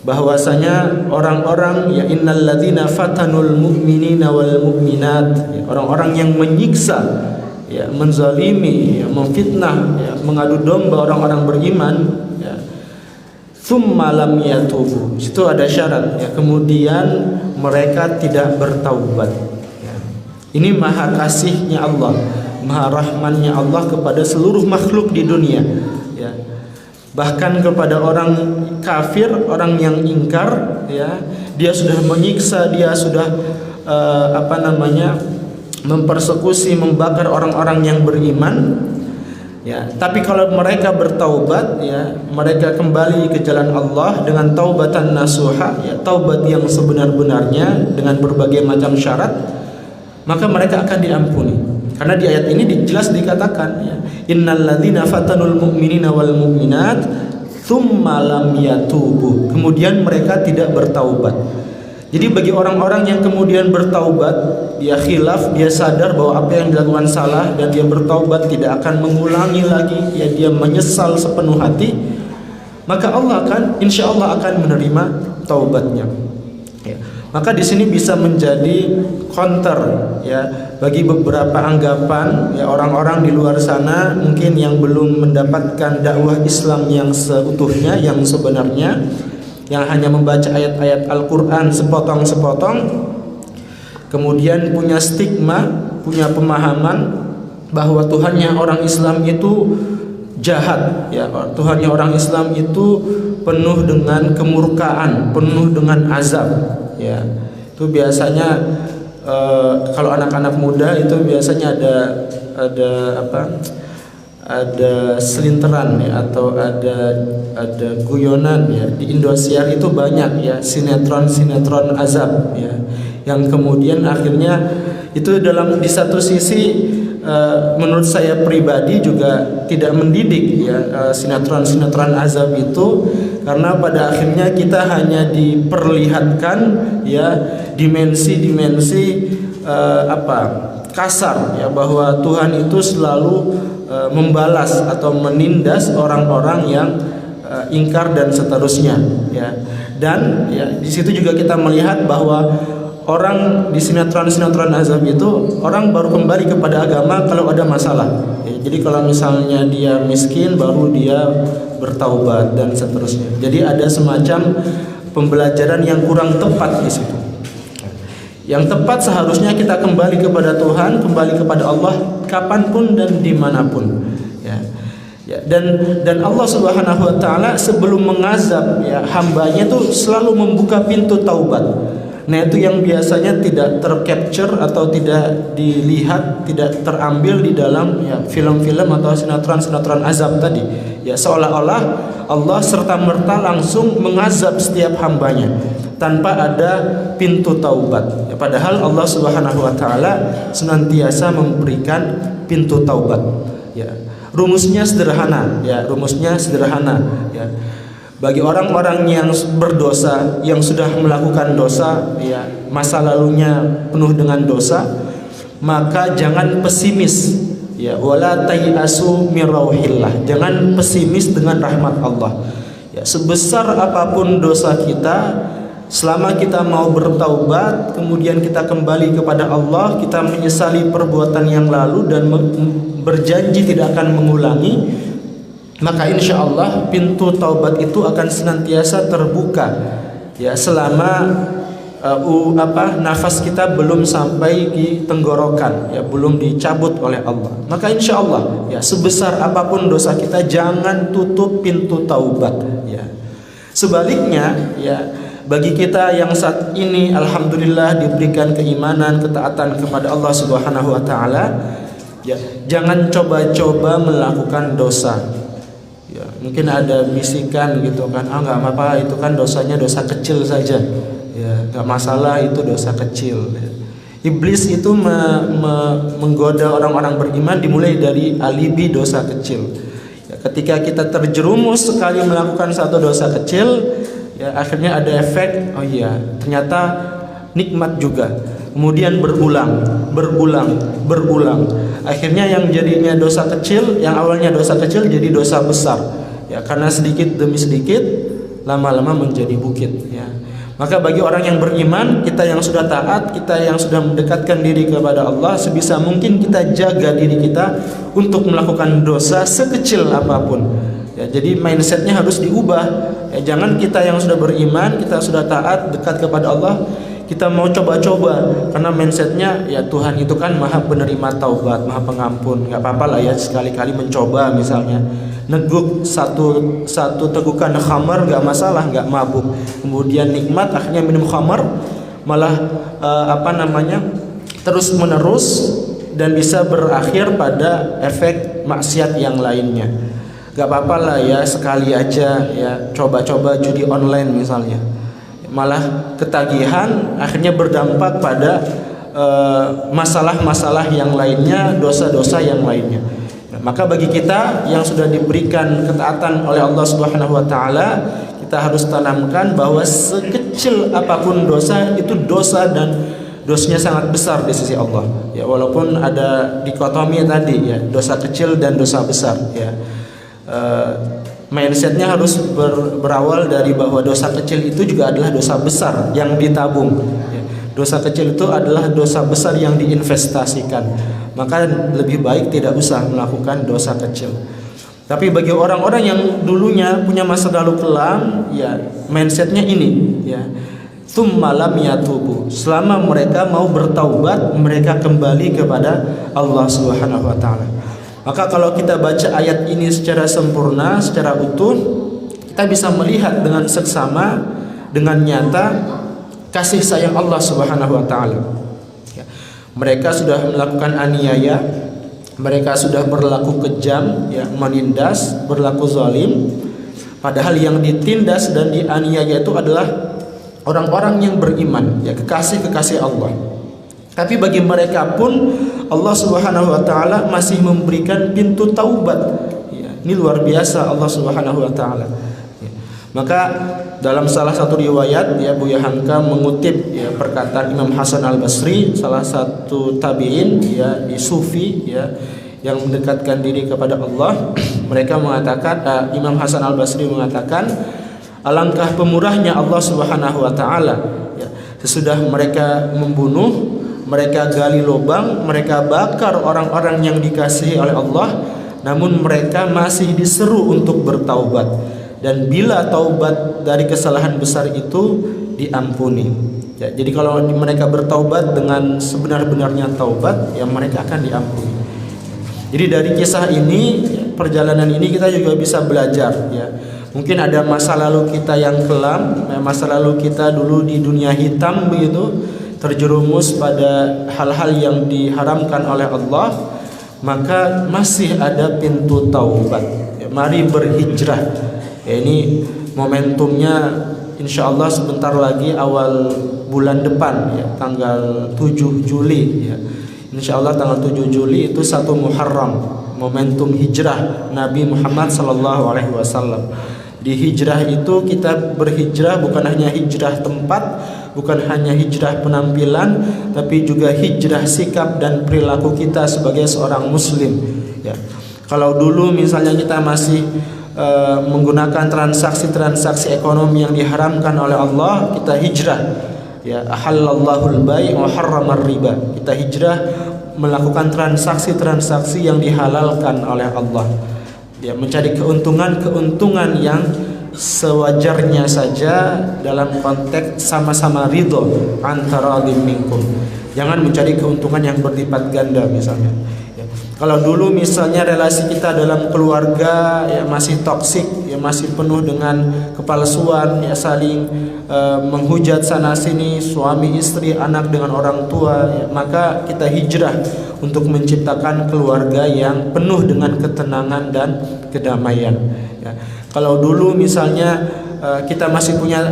bahwasanya orang-orang, ya, innal ladzina fatanul mu'minina wal mu'minat, ya, orang-orang yang menyiksa, ya, menzalimi, ya, memfitnah, ya, mengadu domba orang-orang beriman, ya, tsumma lam yatubu. Itu ada syarat, ya, kemudian mereka tidak bertaubat, ya. Ini maha kasihnya Allah, maha rahmannya Allah kepada seluruh makhluk di dunia, ya. Bahkan kepada orang kafir, orang yang ingkar, ya, dia sudah menyiksa, dia sudah mempersekusi, membakar orang-orang yang beriman, ya. Tapi kalau mereka bertaubat, ya, mereka kembali ke jalan Allah dengan taubatan nasuha, ya, taubat yang sebenar-benarnya dengan berbagai macam syarat, maka mereka akan diampuni. Karena di ayat ini jelas dikatakan, ya, innal ladzina fatanul mu'minina wal mu'minat tsumma lam yatubu. Kemudian mereka tidak bertaubat. Jadi bagi orang-orang yang kemudian bertaubat, dia khilaf, dia sadar bahwa apa yang dilakukan salah dan dia bertaubat tidak akan mengulangi lagi, ya, dia menyesal sepenuh hati, maka Allah akan, insya Allah akan menerima taubatnya. Ya. Maka di sini bisa menjadi counter, ya, bagi beberapa anggapan, ya, orang-orang di luar sana mungkin yang belum mendapatkan dakwah Islam yang seutuhnya, yang sebenarnya, yang hanya membaca ayat-ayat Al-Quran sepotong-sepotong, kemudian punya stigma, punya pemahaman bahwa Tuhannya orang Islam itu jahat, ya, Tuhannya orang Islam itu penuh dengan kemurkaan, penuh dengan azab, ya. Itu biasanya kalau anak-anak muda itu biasanya ada selinteran, ya, atau ada guyonan, ya, di Indosiar itu banyak, ya, sinetron azab, ya, yang kemudian akhirnya itu di satu sisi menurut saya pribadi juga tidak mendidik, ya, sinetron azab itu, karena pada akhirnya kita hanya diperlihatkan, ya, dimensi kasar, ya, bahwa Tuhan itu selalu membalas atau menindas orang-orang yang ingkar dan seterusnya, ya. Dan, ya, di situ juga kita melihat bahwa orang di sinetron azab itu orang baru kembali kepada agama kalau ada masalah, ya. Jadi kalau misalnya dia miskin baru dia bertaubat dan seterusnya. Jadi ada semacam pembelajaran yang kurang tepat di situ. Yang tepat seharusnya kita kembali kepada Tuhan, kembali kepada Allah kapanpun dan dimanapun, ya. Ya, dan Allah Subhanahu Wa Taala sebelum mengazab, ya, hambanya itu selalu membuka pintu taubat. Nah, itu yang biasanya tidak tercapture atau tidak dilihat, tidak terambil di dalam, ya, film-film atau sinetron azab tadi, ya, seolah-olah Allah serta-merta langsung mengazab setiap hambanya tanpa ada pintu taubat, ya, padahal Allah Subhanahu Wa Taala senantiasa memberikan pintu taubat, ya. Rumusnya sederhana, ya, ya. Bagi orang-orang yang berdosa, yang sudah melakukan dosa, ya, masa lalunya penuh dengan dosa, maka jangan pesimis, ya, wala tayasu min rauhillah. Jangan pesimis dengan rahmat Allah. Ya, sebesar apapun dosa kita, selama kita mau bertaubat, kemudian kita kembali kepada Allah, kita menyesali perbuatan yang lalu dan berjanji tidak akan mengulangi, maka insya Allah pintu taubat itu akan senantiasa terbuka, ya, selama nafas kita belum sampai di tenggorokan, ya, belum dicabut oleh Allah. Maka insya Allah, ya, sebesar apapun dosa kita jangan tutup pintu taubat, ya. Sebaliknya, ya, bagi kita yang saat ini alhamdulillah diberikan keimanan, ketaatan kepada Allah Subhanahu Wa Taala, ya, jangan coba-coba melakukan dosa. Ya, mungkin ada bisikan gitu kan, nggak apa-apa, itu kan dosanya dosa kecil saja, ya, nggak masalah, itu dosa kecil, ya. Iblis itu menggoda orang-orang beriman dimulai dari alibi dosa kecil, ya, ketika kita terjerumus sekali melakukan satu dosa kecil, ya, akhirnya ada efek, oh iya ternyata nikmat juga, kemudian berulang. Akhirnya yang jadinya dosa kecil, yang awalnya dosa kecil jadi dosa besar. Ya, karena sedikit demi sedikit lama-lama menjadi bukit. Ya. Maka bagi orang yang beriman, kita yang sudah taat, kita yang sudah mendekatkan diri kepada Allah, sebisa mungkin kita jaga diri kita untuk melakukan dosa sekecil apapun. Ya, jadi mindsetnya harus diubah. Ya, jangan kita yang sudah beriman, kita sudah taat, dekat kepada Allah, kita mau coba-coba, karena mindsetnya ya Tuhan itu kan maha penerima taubat, maha pengampun. Nggak apa-apa lah ya sekali-kali mencoba, misalnya neguk satu tegukan khamar nggak masalah, nggak mabuk. Kemudian nikmat, akhirnya minum khamar, malah terus menerus dan bisa berakhir pada efek maksiat yang lainnya. Gak apa-apa lah ya sekali aja ya coba-coba judi online misalnya, malah ketagihan akhirnya berdampak pada masalah-masalah yang lainnya, dosa-dosa yang lainnya. Nah, maka bagi kita yang sudah diberikan ketaatan oleh Allah Subhanahu wa taala, kita harus tanamkan bahwa sekecil apapun dosa itu dosa, dan dosanya sangat besar di sisi Allah. Ya, walaupun ada dikotomi tadi ya, dosa kecil dan dosa besar ya. Mindsetnya harus berawal dari bahwa dosa kecil itu juga adalah dosa besar yang ditabung ya. Dosa kecil itu adalah dosa besar yang diinvestasikan. Maka lebih baik tidak usah melakukan dosa kecil. Tapi bagi orang-orang yang dulunya punya masa lalu kelam ya, mindsetnya ini ya, tsumma lam yatubu, selama mereka mau bertaubat, mereka kembali kepada Allah Subhanahu wa taala. Maka kalau kita baca ayat ini secara sempurna, secara utuh, kita bisa melihat dengan seksama, dengan nyata kasih sayang Allah Subhanahu wa taala. Ya. Mereka sudah melakukan aniaya, mereka sudah berlaku kejam, ya, menindas, berlaku zalim. Padahal yang ditindas dan dianiaya itu adalah orang-orang yang beriman, ya, kekasih-kekasih Allah. Tapi bagi mereka pun Allah Subhanahu wa taala masih memberikan pintu taubat. Ya, ini luar biasa Allah Subhanahu wa taala. Ya. Maka dalam salah satu riwayat ya, Buya Hamka mengutip ya perkataan Imam Hasan Al-Basri, salah satu tabi'in ya, di sufi ya, yang mendekatkan diri kepada Allah. Mereka mengatakan, Imam Hasan Al-Basri mengatakan, alangkah pemurahnya Allah Subhanahu wa taala ya, sesudah mereka membunuh, mereka gali lubang, mereka bakar orang-orang yang dikasihi oleh Allah, namun mereka masih diseru untuk bertaubat. Dan bila taubat dari kesalahan besar itu diampuni. Ya, jadi kalau mereka bertaubat dengan sebenar-benarnya taubat, ya mereka akan diampuni. Jadi dari kisah ini, perjalanan ini kita juga bisa belajar. Ya, mungkin ada masa lalu kita yang kelam, masa lalu kita dulu di dunia hitam begitu, terjerumus pada hal-hal yang diharamkan oleh Allah, maka masih ada pintu taubat. Ya, mari berhijrah. Ya, ini momentumnya insya Allah sebentar lagi awal bulan depan ya, tanggal 7 Juli ya. Insya Allah tanggal 7 Juli itu 1 Muharram, momentum hijrah Nabi Muhammad SAW. Di hijrah itu kita berhijrah bukan hanya hijrah tempat, bukan hanya hijrah penampilan, tapi juga hijrah sikap dan perilaku kita sebagai seorang muslim ya. Kalau dulu misalnya kita masih menggunakan transaksi-transaksi ekonomi yang diharamkan oleh Allah, kita hijrah ya, ahallallahul bai' wa harramar riba. Kita hijrah melakukan transaksi-transaksi yang dihalalkan oleh Allah. Ya, mencari keuntungan yang sewajarnya saja dalam konteks sama-sama ridho antara minkum. Jangan mencari keuntungan yang berlipat ganda misalnya. Ya. Kalau dulu misalnya relasi kita dalam keluarga ya masih toksik, ya masih penuh dengan kepalsuan, ya saling menghujat sana sini, suami istri, anak dengan orang tua, ya, maka kita hijrah untuk menciptakan keluarga yang penuh dengan ketenangan dan kedamaian. Ya. Kalau dulu misalnya kita masih punya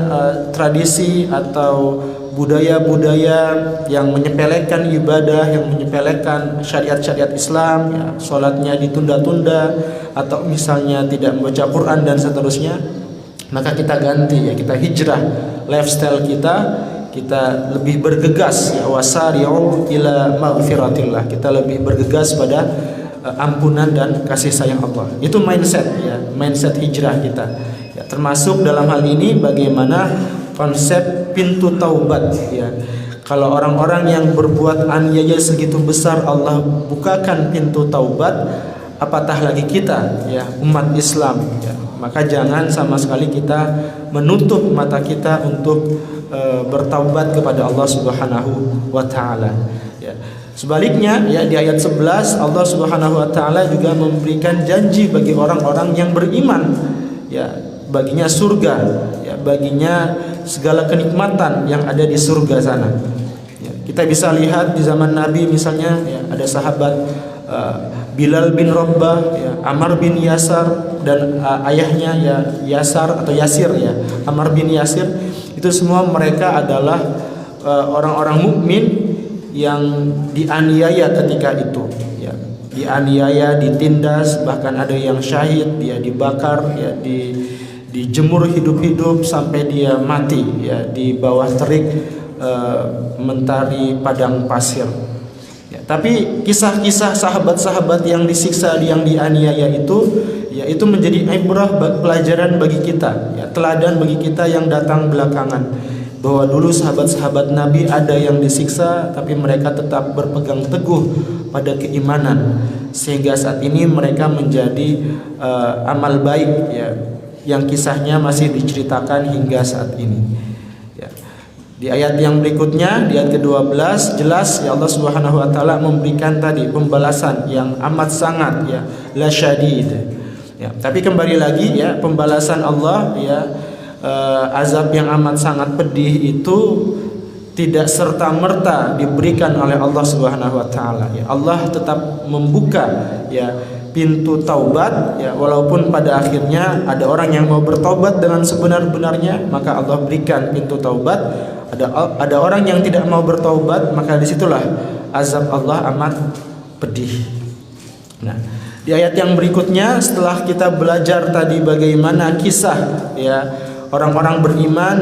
tradisi atau budaya-budaya yang menyepelekan ibadah, yang menyepelekan syariat-syariat Islam, ya, sholatnya ditunda-tunda, atau misalnya tidak membaca Quran dan seterusnya, maka kita ganti ya, kita hijrah lifestyle kita kita lebih bergegas ya, wasari'u ila maghfiratillah, kita lebih bergegas pada ampunan dan kasih sayang Allah. Itu mindset ya, mindset hijrah kita ya, termasuk dalam hal ini bagaimana konsep pintu taubat ya. Kalau orang-orang yang berbuat aniaya segitu besar Allah bukakan pintu taubat, apatah lagi kita ya, umat Islam ya. Maka jangan sama sekali kita menutup mata kita untuk bertaubat kepada Allah Subhanahu wa taala ya. Sebaliknya ya, di ayat 11 Allah Subhanahu wa taala juga memberikan janji bagi orang-orang yang beriman ya, baginya surga ya, baginya segala kenikmatan yang ada di surga sana ya. Kita bisa lihat di zaman Nabi misalnya ya, ada sahabat Bilal bin Rabbah ya, Ammar bin Yasar dan ayahnya ya Yasar atau Yasir ya, Ammar bin Yasir. Itu semua mereka adalah orang-orang mukmin yang dianiaya ketika itu ya, dianiaya, ditindas, bahkan ada yang syahid, dia dibakar ya, dijemur hidup-hidup sampai dia mati ya di bawah terik mentari padang pasir ya. Tapi kisah-kisah sahabat-sahabat yang disiksa, yang dianiaya itu ya, itu menjadi ibrah, pelajaran bagi kita ya, teladan bagi kita yang datang belakangan, bahwa dulu sahabat-sahabat Nabi ada yang disiksa tapi mereka tetap berpegang teguh pada keimanan, sehingga saat ini mereka menjadi amal baik ya, yang kisahnya masih diceritakan hingga saat ini ya. Di ayat yang berikutnya, di ayat ke-12 jelas ya, Allah Subhanahu wa taala memberikan tadi pembalasan yang amat sangat ya, la syadid ya. Tapi kembali lagi ya, pembalasan Allah ya, azab yang amat sangat pedih itu tidak serta-merta diberikan oleh Allah Subhanahu wa taala ya. Allah tetap membuka ya pintu taubat ya, walaupun pada akhirnya ada orang yang mau bertobat dengan sebenar-benarnya, maka Allah berikan pintu taubat. Ada orang yang tidak mau bertaubat, maka disitulah azab Allah amat pedih. Nah, di ayat yang berikutnya, setelah kita belajar tadi bagaimana kisah ya orang-orang beriman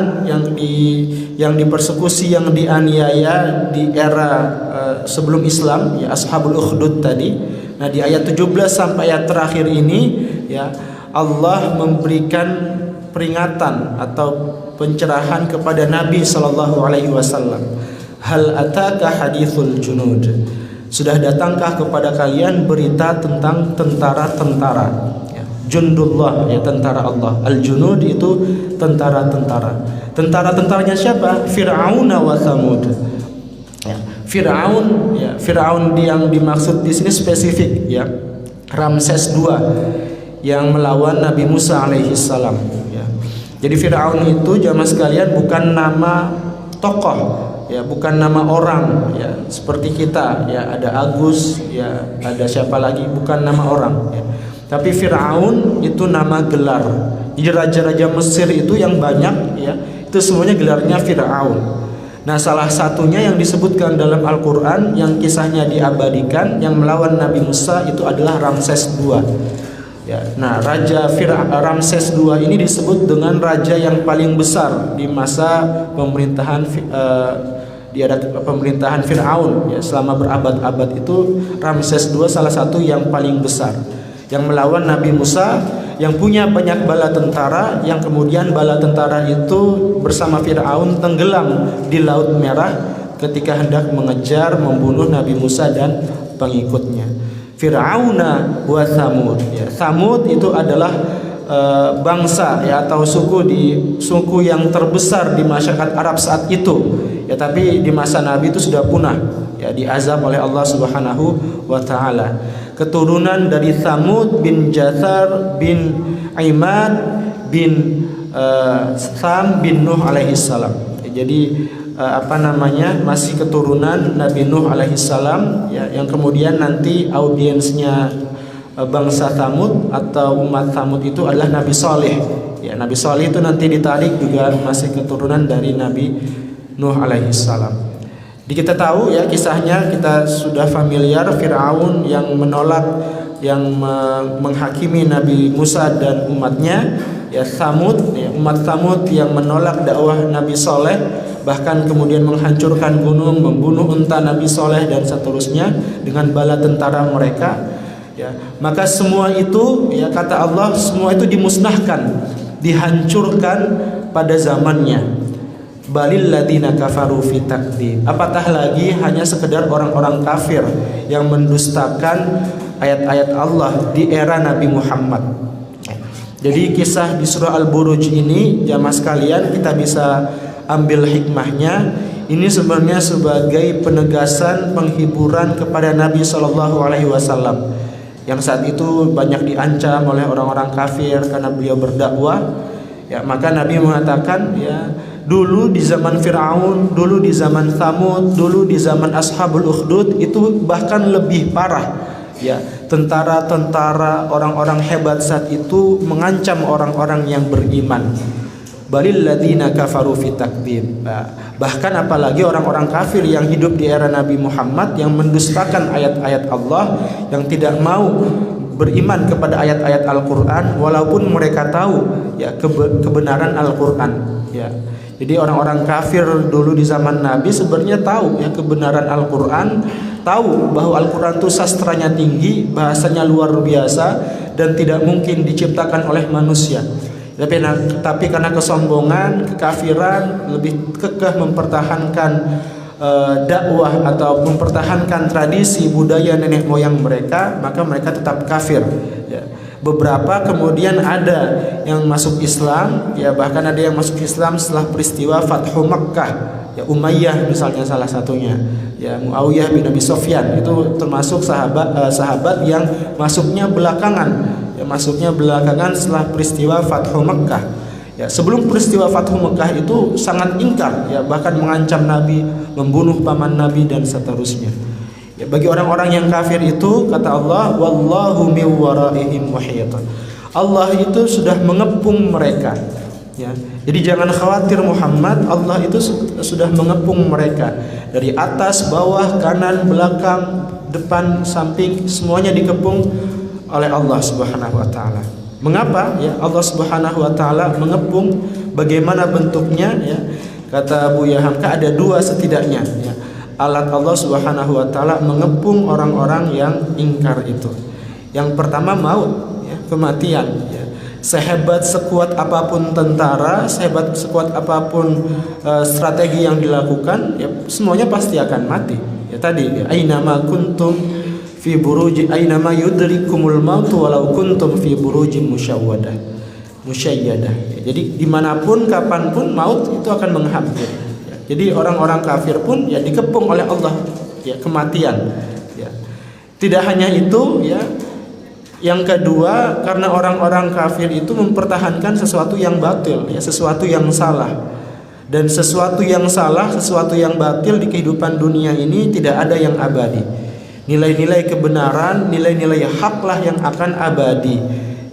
yang dipersekusi, yang dianiaya di era sebelum Islam ya, ashabul ukhdud tadi. Nah, di ayat 17 sampai ayat terakhir ini ya, Allah memberikan peringatan atau pencerahan kepada Nabi sallallahu alaihi wasallam. Hal ataka hadithul junud? Sudah datangkah kepada kalian berita tentang tentara-tentara ya. Jundullah ya, tentara Allah. Al-junud itu tentara-tentara. Tentara-tentaranya siapa? Fir'aun wa Tsamud. Ya, Fir'aun ya, Fir'aun yang dimaksud di sini spesifik ya, Ramses II yang melawan Nabi Musa alaihi salam ya. Jadi Fir'aun itu jamaah sekalian bukan nama tokoh ya, bukan nama orang ya, seperti kita ya, ada Agus ya, ada siapa lagi, bukan nama orang ya. Tapi Fir'aun itu nama gelar. Jadi raja-raja Mesir itu yang banyak ya, itu semuanya gelarnya Fir'aun. Nah, salah satunya yang disebutkan dalam Al-Quran yang kisahnya diabadikan yang melawan Nabi Musa itu adalah Ramses II ya. Nah, Raja Ramses II ini disebut dengan raja yang paling besar di masa pemerintahan pemerintahan Fir'aun ya, selama berabad-abad itu Ramses II salah satu yang paling besar, yang melawan Nabi Musa, yang punya banyak bala tentara, yang kemudian bala tentara itu bersama Fir'aun tenggelam di Laut Merah ketika hendak mengejar membunuh Nabi Musa dan pengikutnya. Fir'auna wa Tsamud ya. Tsamud itu adalah bangsa ya, atau suku yang terbesar di masyarakat Arab saat itu ya, tapi di masa Nabi itu sudah punah ya, diazab oleh Allah Subhanahu wa taala. Keturunan dari Tsamud bin Jathar bin Imad bin Sam bin Nuh alaihi salam ya. Jadi masih keturunan Nabi Nuh alaihi salam ya, yang kemudian nanti audiensnya bangsa Tsamud atau umat Tsamud itu adalah Nabi Saleh ya. Nabi Saleh itu nanti ditarik juga masih keturunan dari Nabi Nuh alaihi salam. Kita tahu ya kisahnya, kita sudah familiar, Fir'aun yang menolak yang menghakimi Nabi Musa dan umatnya, ya Tsamud, ya, umat Tsamud yang menolak dakwah Nabi Saleh, bahkan kemudian menghancurkan gunung, membunuh unta Nabi Saleh dan seterusnya dengan bala tentara mereka. Ya, maka semua itu, ya kata Allah, semua itu dimusnahkan, dihancurkan pada zamannya. Balil ladina kafaru fi takdzib. Apatah lagi hanya sekedar orang-orang kafir yang mendustakan ayat-ayat Allah di era Nabi Muhammad. Jadi kisah di surah Al-Buruj ini, jamaah sekalian, kita bisa ambil hikmahnya. Ini sebenarnya sebagai penegasan, penghiburan kepada Nabi Shallallahu Alaihi Wasallam yang saat itu banyak diancam oleh orang-orang kafir karena beliau berdakwah. Ya, maka Nabi mengatakan, ya, dulu di zaman Fir'aun, dulu di zaman Tsamud, dulu di zaman Ashabul Ukhdud itu bahkan lebih parah. Ya, tentara-tentara, orang-orang hebat saat itu mengancam orang-orang yang beriman. Balil ladina kafaru fi takdzib. Bahkan apalagi orang-orang kafir yang hidup di era Nabi Muhammad yang mendustakan ayat-ayat Allah, yang tidak mau beriman kepada ayat-ayat Al-Qur'an walaupun mereka tahu, ya, kebenaran Al-Qur'an, ya. Jadi orang-orang kafir dulu di zaman Nabi sebenarnya tahu, ya, kebenaran Al-Qur'an, tahu bahwa Al-Qur'an itu sastranya tinggi, bahasanya luar biasa dan tidak mungkin diciptakan oleh manusia. Tapi karena kesombongan, kekafiran, lebih kekeh mempertahankan dakwah atau mempertahankan tradisi budaya nenek moyang mereka, maka mereka tetap kafir, ya. Beberapa kemudian ada yang masuk Islam, ya, bahkan ada yang masuk Islam setelah peristiwa Fathu Makkah, ya, Umayyah misalnya salah satunya, ya, Muawiyah bin Abi Sufyan itu termasuk sahabat yang masuknya belakangan, ya, masuknya belakangan setelah peristiwa Fathu Makkah. Ya, sebelum peristiwa Fathu Makkah itu sangat ingkar, ya, bahkan mengancam Nabi, membunuh paman Nabi dan seterusnya. Ya, bagi orang-orang yang kafir itu, kata Allah, wallahu min waraihim muhit. Allah itu sudah mengepung mereka, ya. Jadi jangan khawatir Muhammad, Allah itu sudah mengepung mereka dari atas, bawah, kanan, belakang, depan, samping, semuanya dikepung oleh Allah Subhanahu wa taala. Mengapa, ya, Allah Subhanahu wa taala mengepung? Bagaimana bentuknya, ya? Kata Buya Hamka ada dua setidaknya, ya, alat Allah Subhanahu wa taala mengepung orang-orang yang ingkar itu. Yang pertama maut, ya, kematian, ya. Sehebat sekuat apapun tentara, sekuat apapun strategi yang dilakukan, ya, semuanya pasti akan mati. Ya tadi, ya, ainama kuntum fi buruji ainama yudrikumul maut walau kuntum fi burujin musyawwadah. Jadi dimanapun kapanpun maut itu akan menghampiri. Ya, jadi orang-orang kafir pun, ya, dikepung oleh Allah, ya, kematian. Ya. Tidak hanya itu, ya. Yang kedua, karena orang-orang kafir itu mempertahankan sesuatu yang batil, ya, sesuatu yang salah. Dan sesuatu yang salah, sesuatu yang batil di kehidupan dunia ini tidak ada yang abadi. Nilai-nilai kebenaran, nilai-nilai haklah yang akan abadi,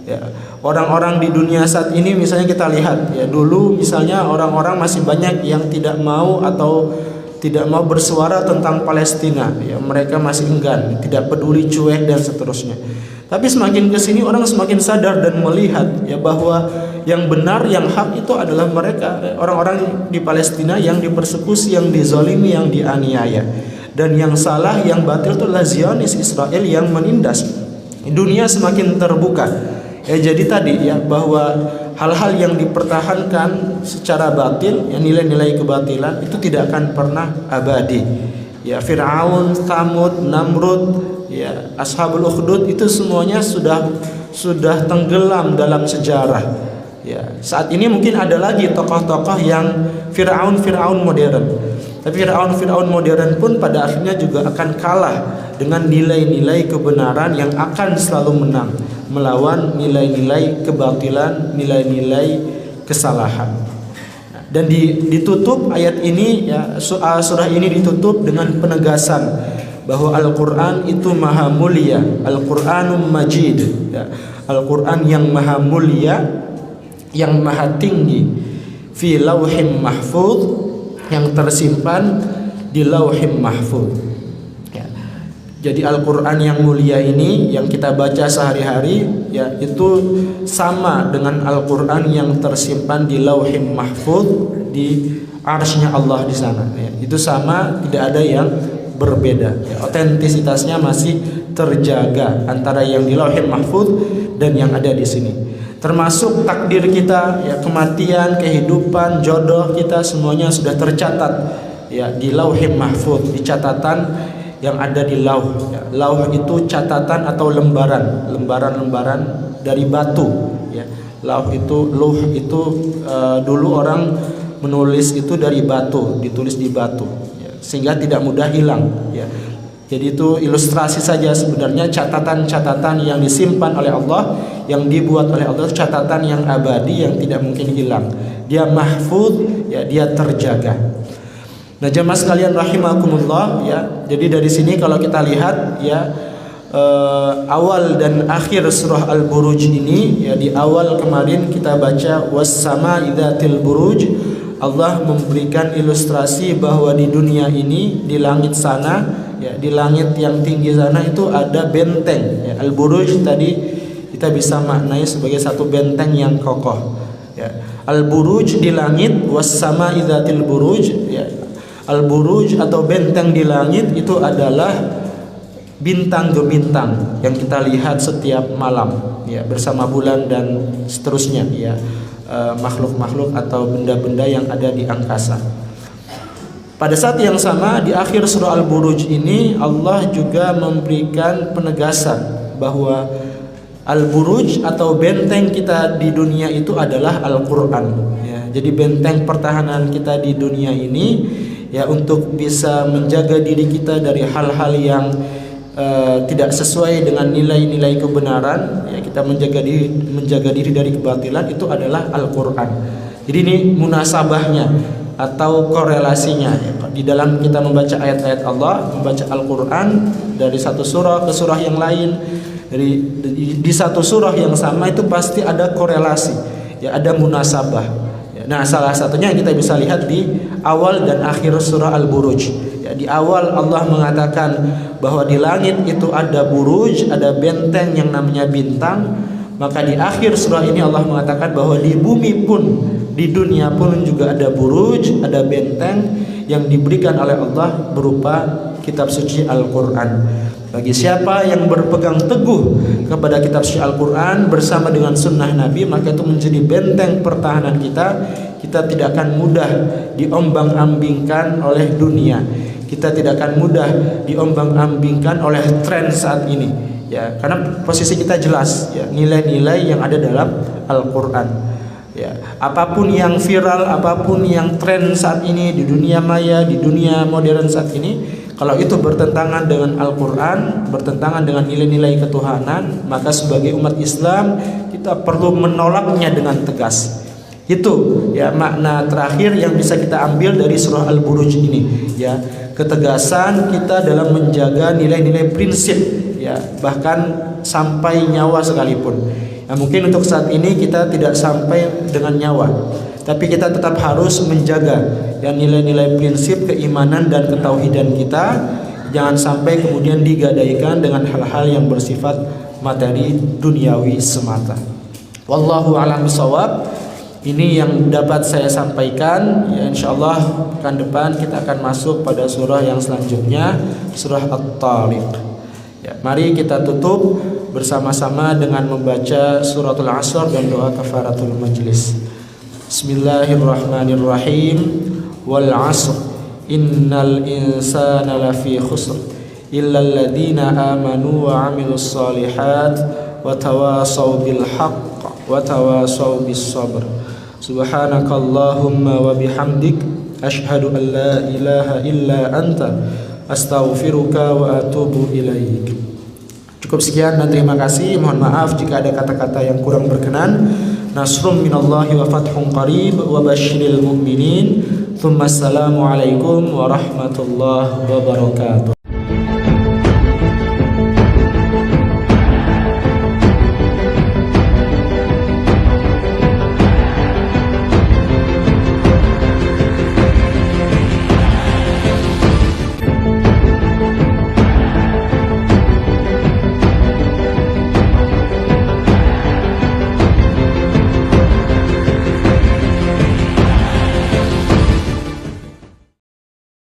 ya. Orang-orang di dunia saat ini misalnya kita lihat, ya, dulu misalnya orang-orang masih banyak yang tidak mau atau tidak mau bersuara tentang Palestina, ya, mereka masih enggan, tidak peduli, cuek dan seterusnya. Tapi semakin kesini orang semakin sadar dan melihat, ya, bahwa yang benar, yang hak itu adalah mereka, orang-orang di Palestina yang dipersekusi, yang dizalimi, yang dianiaya. Dan yang salah, yang batil itu adalah Zionis, Israel yang menindas. Dunia semakin terbuka. Ya, jadi tadi, ya, bahwa hal-hal yang dipertahankan secara batil, ya, nilai-nilai kebatilan itu tidak akan pernah abadi. Ya, Fir'aun, Tsamud, Namrud, ya, Ashabul Ukhdud itu semuanya sudah tenggelam dalam sejarah. Ya, saat ini mungkin ada lagi tokoh-tokoh yang Fir'aun modern. Tapi Fir'aun modern pun pada akhirnya juga akan kalah dengan nilai-nilai kebenaran yang akan selalu menang melawan nilai-nilai kebatilan, nilai-nilai kesalahan. Dan ditutup ayat ini, ya, surah ini ditutup dengan penegasan bahwa Al-Qur'an itu maha mulia, Al-Qur'anum Majid, ya, Al-Qur'an yang maha mulia, yang maha tinggi, fi lauhim mahfuz, yang tersimpan di lauhim mahfuz, ya. Jadi Al-Quran yang mulia ini yang kita baca sehari-hari ya itu sama dengan Al-Quran yang tersimpan di Lauhim Mahfuz di arsy-Nya Allah di sana ya. Itu sama, tidak ada yang berbeda ya. Otentisitasnya masih terjaga antara yang di Lauhim Mahfuz dan yang ada di sini. Termasuk takdir kita ya, kematian, kehidupan, jodoh kita semuanya sudah tercatat ya di Lauhim Mahfuz, di catatan yang ada di lauh ya. Lauh itu catatan atau lembaran dari batu ya. Luh itu dulu orang menulis itu dari batu, ditulis di batu ya, sehingga tidak mudah hilang ya. Jadi itu ilustrasi saja, sebenarnya catatan-catatan yang disimpan oleh Allah, yang dibuat oleh Allah, catatan yang abadi yang tidak mungkin hilang. Dia mahfuz ya, dia terjaga. Nah, jemaah sekalian rahimakumullah ya. Jadi dari sini kalau kita lihat ya, awal dan akhir surah Al-Buruj ini ya, di awal kemarin kita baca was-sama'i dzatil buruj. Allah memberikan ilustrasi bahwa di dunia ini, di langit sana ya, di langit yang tinggi sana itu ada benteng ya. Al-Buruj tadi kita bisa maknai sebagai satu benteng yang kokoh ya. Al-Buruj di langit, was-sama'i dzatil buruj ya. Al-Buruj atau benteng di langit itu adalah bintang gemintang yang kita lihat setiap malam ya, bersama bulan dan seterusnya ya, makhluk-makhluk atau benda-benda yang ada di angkasa. Pada saat yang sama di akhir surah Al-Buruj ini Allah juga memberikan penegasan bahwa Al-Buruj atau benteng kita di dunia itu adalah Al-Quran ya. Jadi benteng pertahanan kita di dunia ini ya, untuk bisa menjaga diri kita dari hal-hal yang tidak sesuai dengan nilai-nilai kebenaran ya, kita menjaga diri dari kebatilan, itu adalah Al-Quran. Jadi ini munasabahnya atau korelasinya ya. Di dalam kita membaca ayat-ayat Allah, membaca Al-Quran dari satu surah ke surah yang lain, di satu surah yang sama itu pasti ada korelasi ya, ada munasabah. Nah, salah satunya yang kita bisa lihat di awal dan akhir surah Al-Buruj ya. Di awal Allah mengatakan bahwa di langit itu ada buruj, ada benteng yang namanya bintang. Maka di akhir surah ini Allah mengatakan bahwa di bumi pun, di dunia pun juga ada buruj, ada benteng yang diberikan oleh Allah berupa kitab suci Al-Quran. Bagi siapa yang berpegang teguh kepada kitab suci Al-Quran bersama dengan sunnah Nabi, maka itu menjadi benteng pertahanan kita. Kita tidak akan mudah diombang-ambingkan oleh dunia. Kita tidak akan mudah diombang-ambingkan oleh tren saat ini ya, karena posisi kita jelas ya, nilai-nilai yang ada dalam Al-Quran ya. Apapun yang viral, apapun yang tren saat ini di dunia maya, di dunia modern saat ini, kalau itu bertentangan dengan Al-Quran, bertentangan dengan nilai-nilai ketuhanan, maka sebagai umat Islam kita perlu menolaknya dengan tegas. Itu ya makna terakhir yang bisa kita ambil dari surah Al-Buruj ini ya, ketegasan kita dalam menjaga nilai-nilai prinsip ya, bahkan sampai nyawa sekalipun. Ya, mungkin untuk saat ini kita tidak sampai dengan nyawa, tapi kita tetap harus menjaga ya nilai-nilai prinsip keimanan dan ketauhidan kita. Jangan sampai kemudian digadaikan dengan hal-hal yang bersifat materi duniawi semata. Wallahu a'lam bishawab. Ini yang dapat saya sampaikan ya, insyaallah pekan depan kita akan masuk pada surah yang selanjutnya, surah At-Tariq ya. Mari kita tutup bersama-sama dengan membaca suratul Asr dan doa kafaratul majlis. Bismillahirrahmanirrahim. Wal 'asr innal insana lafi khusr illal ladzina amanu wa 'amilus shalihat wa tawasaw bil haqq wa tawasaw bis sabr. Subhanakallahumma wa bihamdik asyhadu an la ilaha illa anta astaghfiruka wa atubu ilaik. Cukup sekian dan terima kasih. Mohon maaf jika ada kata-kata yang kurang berkenan. Nasrun minallahi wa fathun qarib wa basyiril mu'minin. Tsumma assalamu alaikum warahmatullahi wabarakatuh.